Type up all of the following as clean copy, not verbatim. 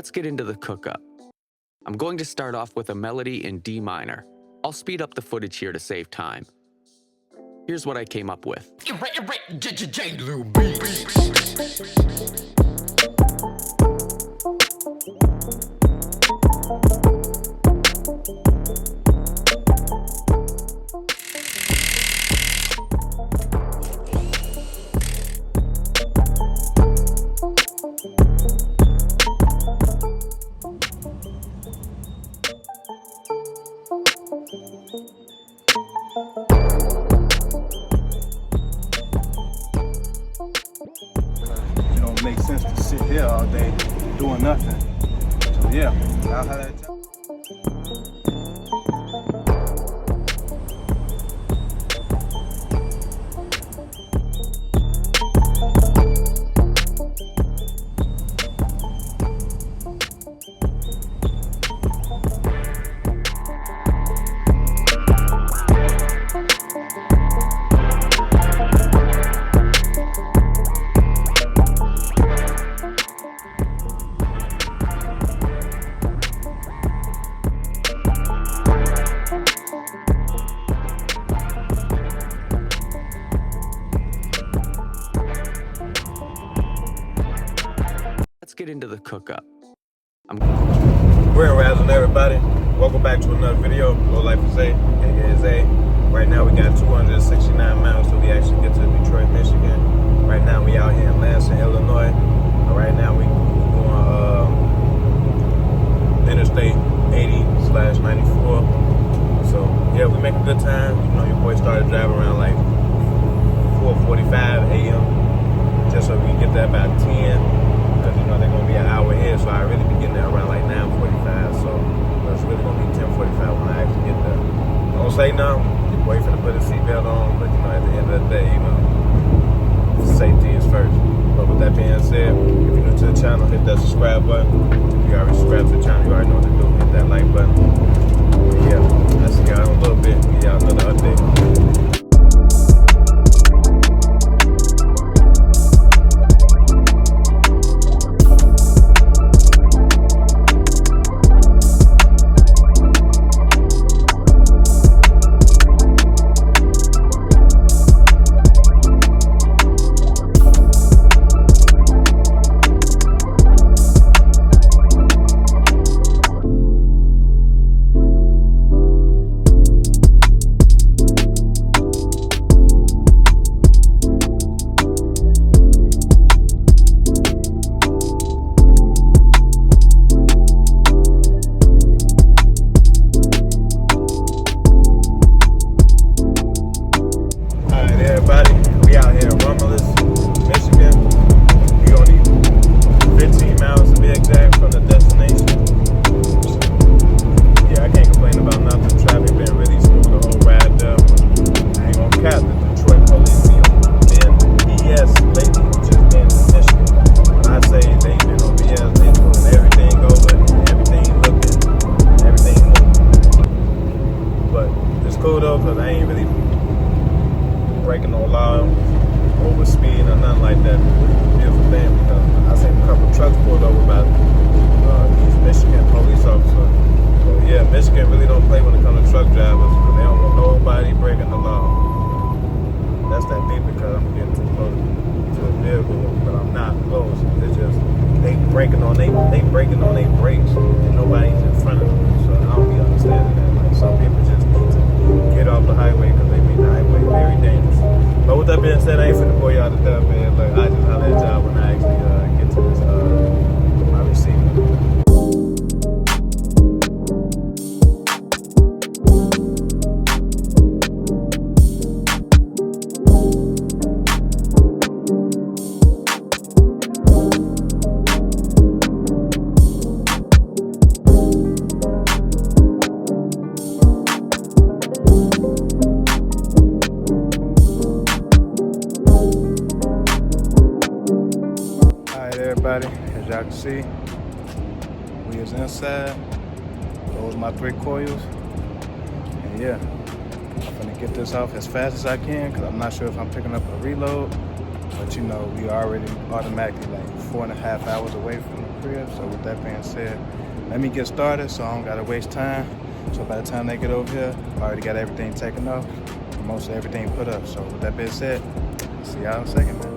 Let's get into the cookup. I'm going to start off with a melody in D minor. I'll speed up the footage here to save time. Here's what I came up with. It don't make sense to sit here all day doing nothing. So yeah, I'll have that. Let's get into the cookup. We're razzling everybody. Welcome back to another video. Glo-Life with Zay. It is A. Right now we got 269 miles till we actually get to Detroit, Michigan. Right now we out here in Lansing, Illinois. Right now we going Interstate 80/94. So yeah, we make a good time. You know, your boy started driving around like 4:45 a.m. just so we can get there about 10. Because you know they're gonna be an hour ahead, so I really be getting there around like 9:45. So it's really gonna be 10:45 when I actually get there. Don't say no. Your boy finna put his seatbelt on, but you know at the end of the day, you know, safety is first. But with that being said, if you're new to the channel, hit that subscribe button. If you already subscribed to the channel, you already know what to do. Hit that like button. But yeah, I'll see y'all in a little bit. Give y'all another update. Because I ain't really breaking no law, over speed or nothing like that. Beautiful thing, because I seen a couple of trucks pulled over by these Michigan police officers. So yeah, Michigan really don't play when it comes to truck drivers, because they don't want nobody breaking the law. That's that deep, because I'm getting too close to the vehicle, but I'm not close. It's just they breaking on their brakes and nobody's in front of them. So I don't be understanding that. Like some people just need to get off the highway because they make the highway very dangerous. But with that being said, I ain't finna bore y'all to death, man. Look, I just holler at y'all when I actually get to this my receiver. Everybody, as y'all can see, we is inside. Those are my 3 coils, and yeah, I'm gonna get this off as fast as I can because I'm not sure if I'm picking up a reload, but you know we already automatically like 4.5 hours away from crib. So with that being said, let me get started so I don't gotta waste time. So by the time they get over here, I already got everything taken off, most of everything put up. So with that being said, see y'all in a second, man.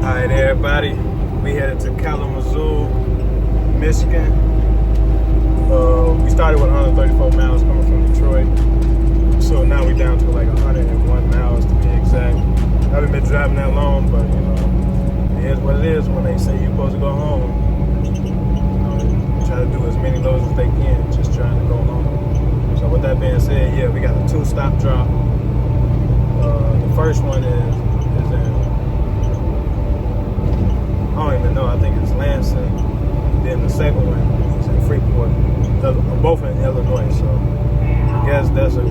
Alright everybody, we headed to Kalamazoo, Michigan. We started with 134 miles coming from Detroit. So now we're down to like 101 miles to be exact. I haven't been driving that long, but you know, it is what it is when they say you're supposed to go home. You know, try to do as many loads as they can, just trying to go home. So with that being said, yeah, we got a 2-stop drop. The first one is in, I don't even know, I think it's Lansing. Then the second one is in Freeport. Both in Illinois, so I guess that's a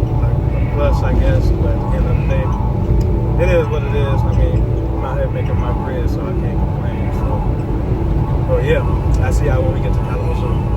plus, I guess, but at the end of the day, it is what it is. I mean, I'm out here making my bread, so I can't complain. So yeah, I see y'all when we get to Kalamazoo.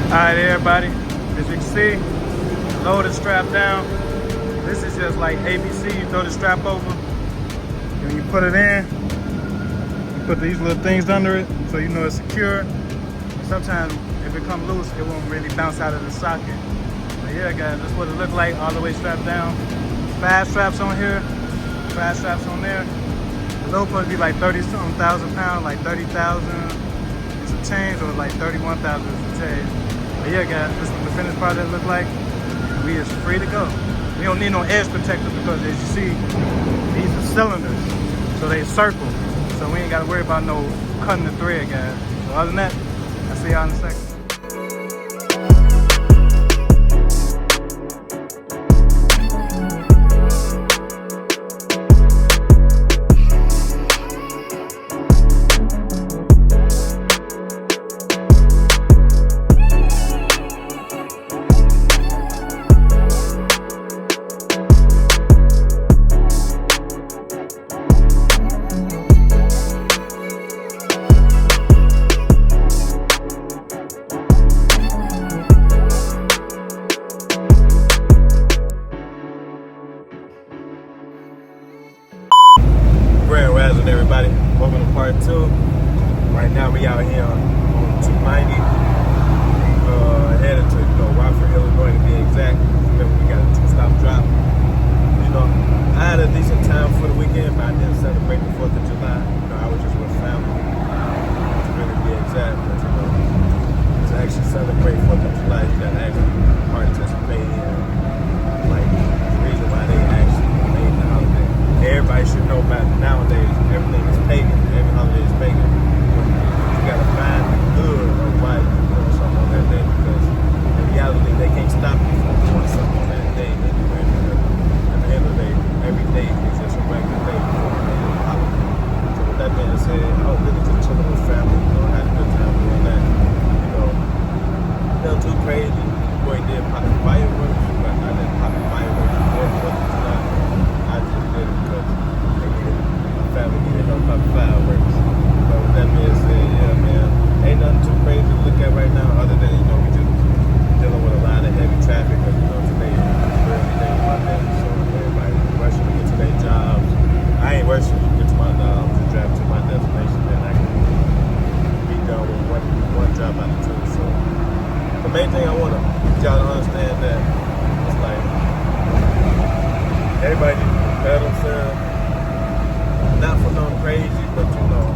Alright everybody, as you can see, load is strapped down. This is just like ABC, you throw the strap over, and you put it in, you put these little things under it so you know it's secure. Sometimes if it comes loose, it won't really bounce out of the socket. But yeah guys, that's what it looks like all the way strapped down. 5 straps on here, 5 straps on there. The load supposed to be like 30-something thousand pounds, like 30,000 is a change, or like 31,000 is a change. But yeah guys, this is what the finished product look like. We is free to go. We don't need no edge protector because as you see, these are cylinders. So they circle. So we ain't gotta worry about no cutting the thread guys. So other than that, I'll see y'all in a second. Everybody, welcome to part 2. Right now we out here on 290, headed to Rockford, Illinois to be exact. Remember we got a 2-stop drop. You know, I had a decent time for the weekend, but I didn't celebrate the 4th of July. You know, I was just with family to really be exact. But you know, to actually celebrate 4th of July, you gotta actually participate in like the reason why they actually made the holiday. Everybody should know about it. Nowadays, everything is pagan. Every holiday is pagan. You gotta find the good of why you're doing something on that day, because in reality, they can't stop you from doing something on that day anyway. At the end of the day, every day is just a regular day before the day of the holiday. So with that being said, I was really just chilling with family. You know, had a good time doing that. You know, nothing too crazy. Boy did pop the fireworks, but I didn't pop the fireworks before 4th of July. I just did it because my family needed no pop fireworks. But main thing I want y'all to understand that it's like everybody needs to prepare themselves, not for nothing crazy, but you know,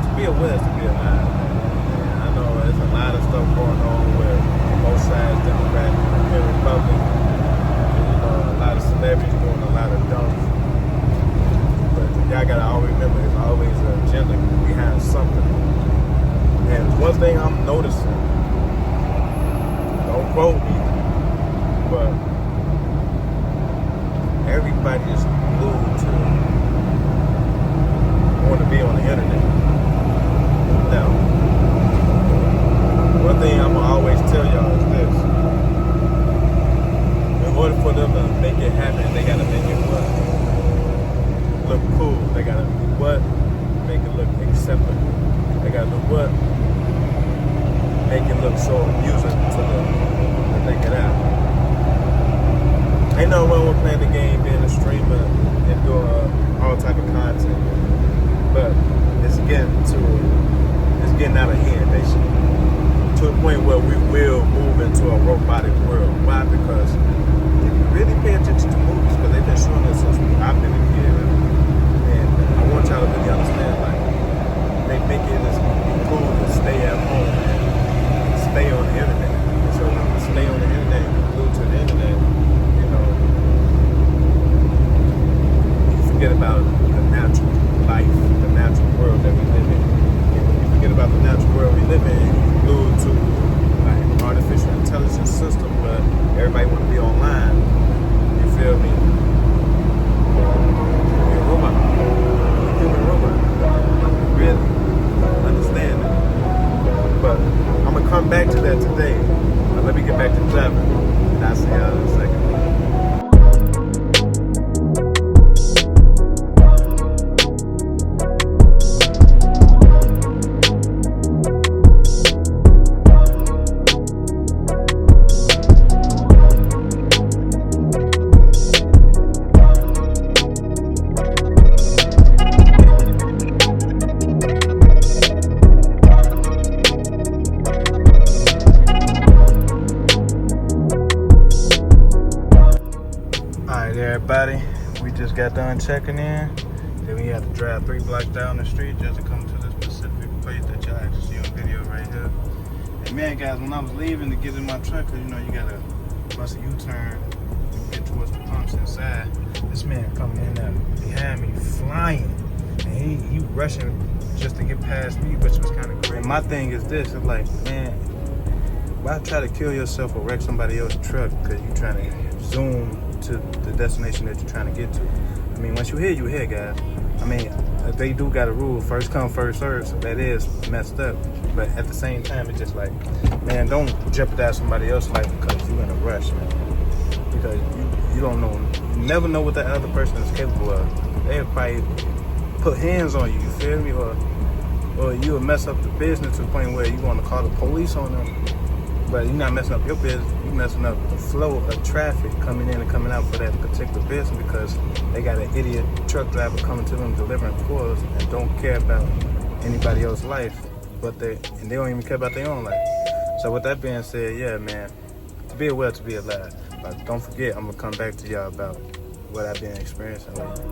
to be aware, to be alive. And I know there's a lot of stuff going on where both sides, Democrat and Republican, you know, a lot of celebrities doing a lot of dumb. But y'all gotta always remember, there's always an agenda behind something. And one thing I'm noticing, don't quote me, but everybody is glued to want to be on the internet. Now, one thing I'm gonna always tell y'all is this: in order for them to make it happen, they gotta make it what? Look cool. They gotta do what? Make it look acceptable. They gotta do what? Make it look so amusing to them to take it out. Ain't no wrong with playing the game, being a streamer, and doing all type of content, but it's getting out of hand, basically, to a point where we will move into a robotic world. Why? Because if you really pay attention to movies, because they've been showing us since I've been a kid, and I want y'all to really understand, like, they make it as cool to stay at home and stay on the internet. So when you stay on the internet, you're glued to the internet, you know, you forget about the natural life, the natural world that we live in. And when you forget about the natural world we live in, you're glued to like artificial intelligence system where everybody want to be online. You feel me? You're a robot. You're a robot. Really understand it. But I'm gonna come back to that today. But let me get back to driving. And I'll see y'all in a second. Everybody, we just got done checking in. Then we had to drive 3 blocks down the street just to come to this specific place that y'all actually see on video right here. And man, guys, when I was leaving to get in my truck, you know, you gotta bust a U-turn and get towards the pumps inside. This man coming in there behind me, flying, and he rushing just to get past me, which was kind of crazy. And my thing is this: it's like, man, why try to kill yourself or wreck somebody else's truck because you trying to zoom to the destination that you're trying to get to? I mean, once you're here, you're here, guys. I mean, they do got a rule, first come, first serve, so that is messed up. But at the same time, it's just like, man, don't jeopardize somebody else's life because you're in a rush, man. Because you don't know, you never know what that other person is capable of. They'll probably put hands on you, you feel me? Or you'll mess up the business to the point where you're going to call the police on them. But you're not messing up your business, you're messing up the flow of traffic coming in and coming out for that particular business because they got an idiot truck driver coming to them delivering coils and don't care about anybody else's life, and they don't even care about their own life. So with that being said, yeah, man, to be aware, to be alive. But don't forget, I'm gonna come back to y'all about what I've been experiencing lately.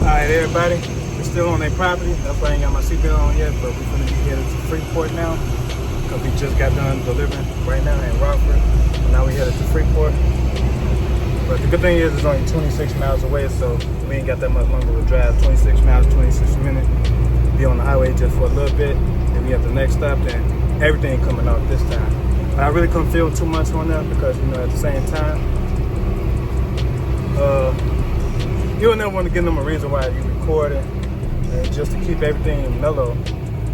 Alright, everybody, we're still on their property. That's why I ain't got my seatbelt on yet, but we're gonna be headed to Freeport now because we just got done delivering right now in Rockford. So now we headed to Freeport. But the good thing is it's only 26 miles away, so we ain't got that much longer to drive. 26 miles, 26 minutes. Be on the highway just for a little bit. Then we have the next stop, then everything coming out this time. But I really couldn't feel too much on that because, you know, at the same time, you'll never want to give them a reason why you're recording, and just to keep everything mellow.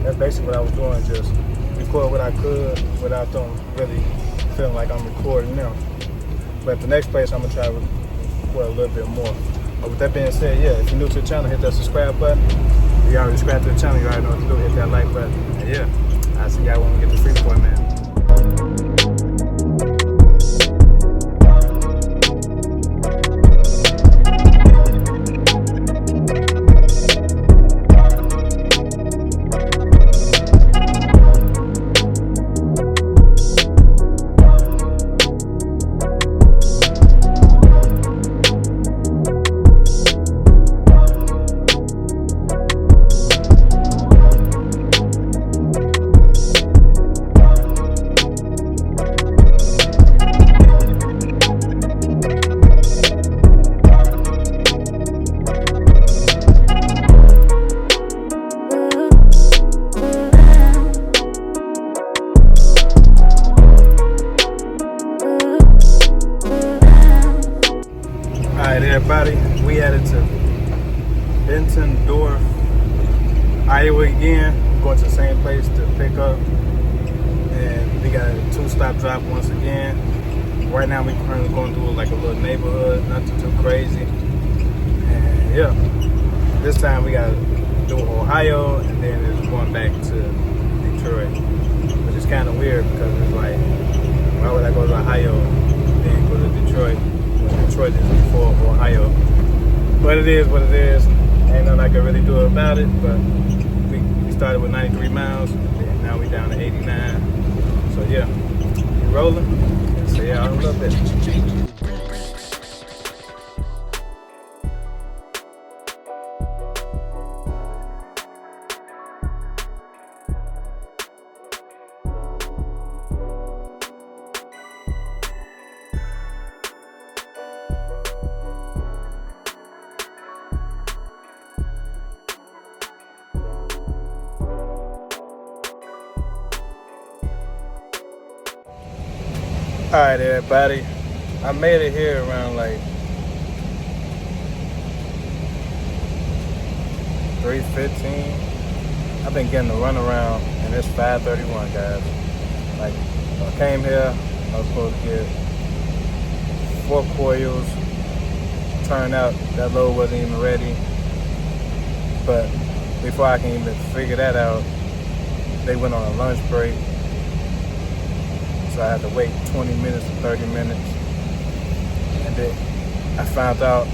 That's basically what I was doing, just record what I could without them really feeling like I'm recording them. But the next place, I'm going to try to record a little bit more. But with that being said, yeah, if you're new to the channel, hit that subscribe button. If you already subscribed to the channel, you already know what to do. Hit that like button. And yeah, I'll see y'all when we get to Freeport, man. headed to Benton, Dorf, Iowa again. We're going to the same place to pick up. And we got a 2-stop drop once again. Right now we're currently going through like a little neighborhood, nothing too crazy. And yeah, this time we got to do Ohio and then it's going back to Detroit. Which is kind of weird because it's like, why would I go to Ohio and then go to Detroit when Detroit is before Ohio? But it is what it is. Ain't nothing I can really do about it. But we started with 93 miles and now we down to 89. So yeah, we rolling. And see y'all in a little bit. Alright everybody, I made it here around like 3:15. I've been getting the runaround and it's 5:31 guys. Like I came here, I was supposed to get 4 coils. Turned out that load wasn't even ready. But before I can even figure that out, they went on a lunch break. So I had to wait 20 minutes to 30 minutes. And then I found out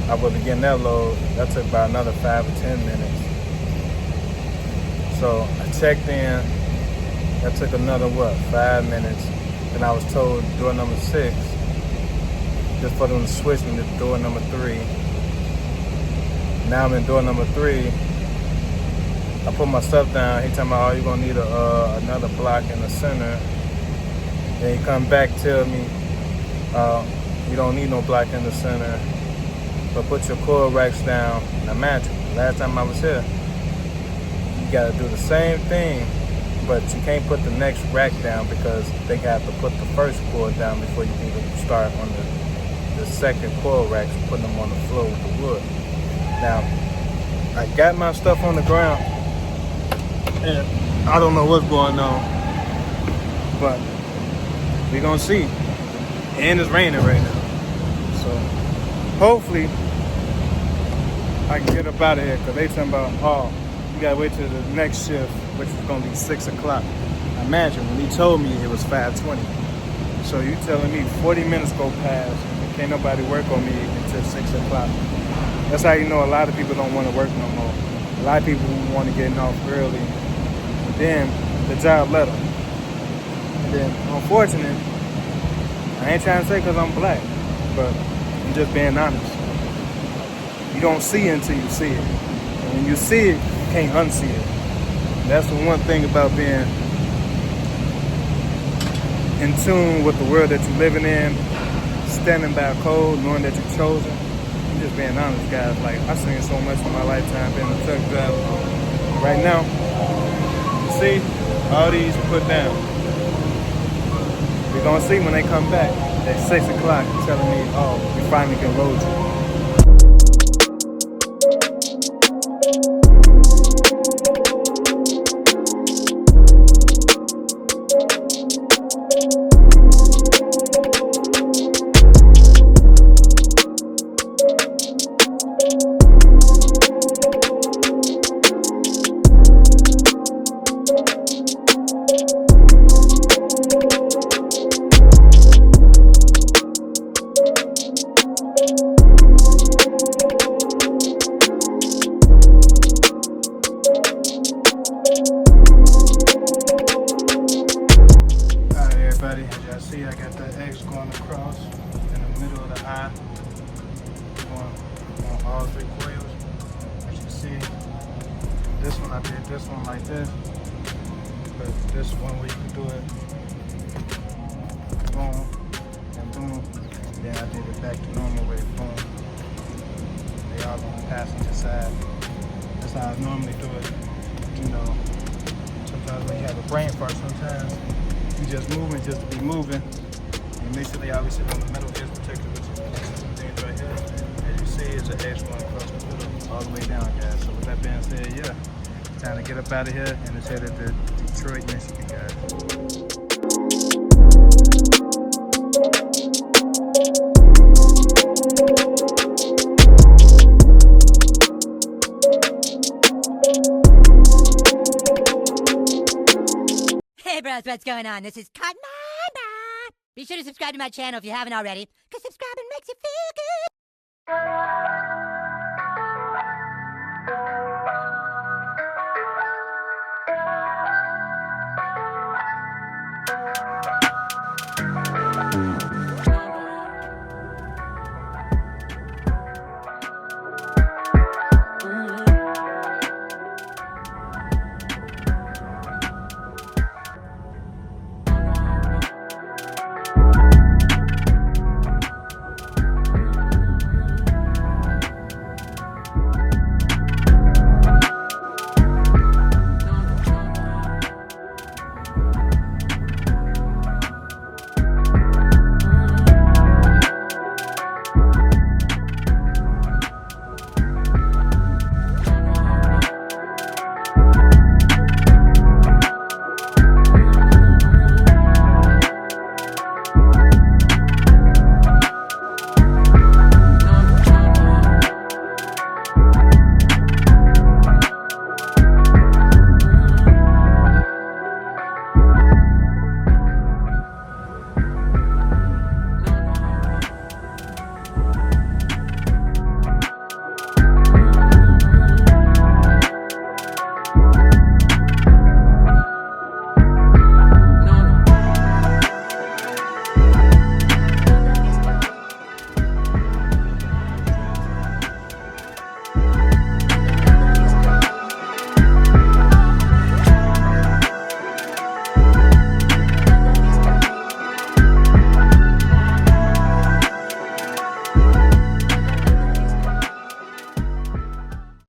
I wasn't getting that load. That took about another 5 or 10 minutes. So I checked in. That took another, 5 minutes. Then I was told door number 6, just for them to switch me to door number 3. Now I'm in door number 3. I put my stuff down. He told me, oh, you're gonna need another block in the center. Then he come back, tell me, you don't need no block in the center, but put your coil racks down. Now match it. Last time I was here, you gotta do the same thing, but you can't put the next rack down because they have to put the first coil down before you can even start on the second coil racks, putting them on the floor with the wood. Now, I got my stuff on the ground, and I don't know what's going on, but we're gonna see. And it's raining right now. So hopefully I can get up out of here because they talking about, oh, you gotta wait till the next shift, which is gonna be 6 o'clock. Imagine when he told me it was 5:20. So you telling me 40 minutes go past and can't nobody work on me until 6 o'clock. That's how you know a lot of people don't want to work no more. A lot of people want to get off early. But then the job let them. And then, unfortunate, I ain't trying to say because I'm black, but I'm just being honest. You don't see it until you see it. And when you see it, you can't unsee it. And that's the one thing about being in tune with the world that you're living in, standing by a code, knowing that you're chosen. I'm just being honest, guys. Like, I've seen so much in my lifetime being a truck driver. Right now, you see, all these put down. We're gonna see when they come back at 6 o'clock telling me, oh, we finally can load you. See, I got that X going across in the middle of the eye, going on all 3 coils. As you see, this one I did this one like this, but this one where you can do it, boom, and boom. Then I did it back to normal way, boom. They all on the passenger side. That's how I normally do it. You know, sometimes when you have a brain fart, sometimes you just moving just to be moving. And make sure they always sit on the metal edge protector, which is these things right here. As you stage of H1 across the middle, all the way down, guys. So with that being said, yeah, time to get up out of here and let's head to Detroit, Michigan, guys. Hey bros, what's going on? This is Cotton. Be sure to subscribe to my channel if you haven't already, because if